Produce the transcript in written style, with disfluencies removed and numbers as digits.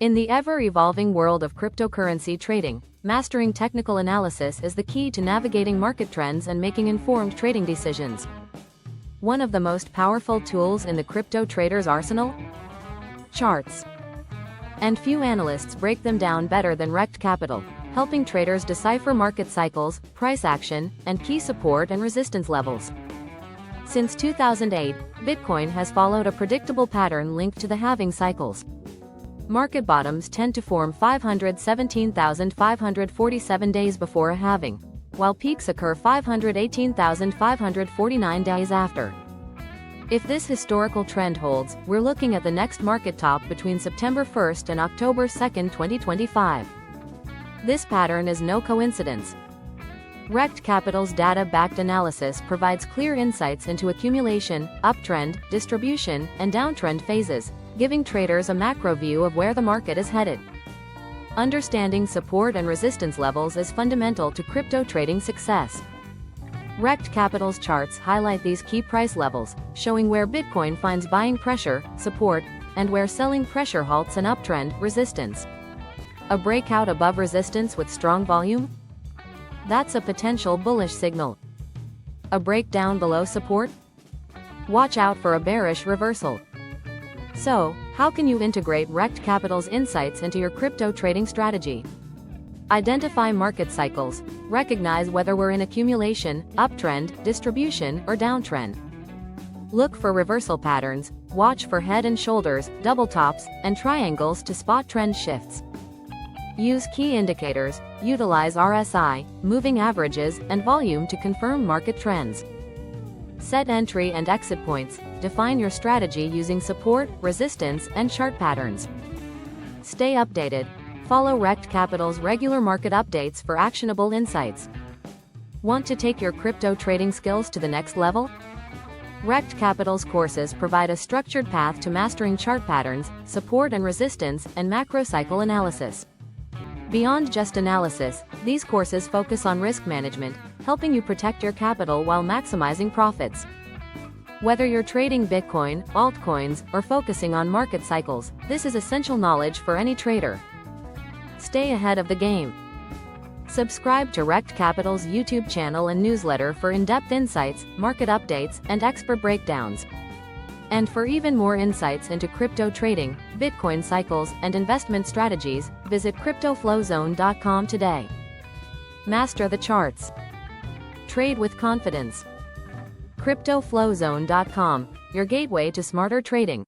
In the ever-evolving world of cryptocurrency trading, mastering technical analysis is the key to navigating market trends and making informed trading decisions. One of the most powerful tools in the crypto trader's arsenal? Charts. And few analysts break them down better than Rekt Capital, helping traders decipher market cycles, price action, and key support and resistance levels. Since 2008, Bitcoin has followed a predictable pattern linked to the halving cycles. Market bottoms tend to form 517,547 days before a halving, while peaks occur 518,549 days after. If this historical trend holds, we're looking at the next market top between September 1st and October 2nd, 2025. This pattern is no coincidence. Rekt Capital's data-backed analysis provides clear insights into accumulation, uptrend, distribution, and downtrend phases, giving traders a macro view of where the market is headed. Understanding support and resistance levels is fundamental to crypto trading success. Rekt Capital's charts highlight these key price levels, showing where Bitcoin finds buying pressure, support, and where selling pressure halts an uptrend, resistance. A breakout above resistance with strong volume? That's a potential bullish signal. A breakdown below support? Watch out for a bearish reversal. So, how can you integrate Rekt Capital's insights into your crypto trading strategy? Identify market cycles. Recognize whether we're in accumulation, uptrend, distribution, or downtrend. Look for reversal patterns. Watch for head and shoulders, double tops, and triangles to spot trend shifts. Use key indicators. Utilize RSI, moving averages, and volume to confirm market trends. Set entry and exit points. Define your strategy using support, resistance, and chart patterns. Stay updated. Follow Rekt Capital's regular market updates for actionable insights. Want to take your crypto trading skills to the next level? Rekt Capital's courses provide a structured path to mastering chart patterns, support and resistance, and macro cycle analysis. Beyond just analysis, these courses focus on risk management, helping you protect your capital while maximizing profits. Whether you're trading Bitcoin, altcoins, or focusing on market cycles, this is essential knowledge for any trader. Stay ahead of the game. Subscribe to Rekt Capital's YouTube channel and newsletter for in-depth insights, market updates, and expert breakdowns. And for even more insights into crypto trading, Bitcoin cycles, and investment strategies, visit cryptoflowzone.com today. Master the charts. Trade with confidence. cryptoflowzone.com, your gateway to smarter trading.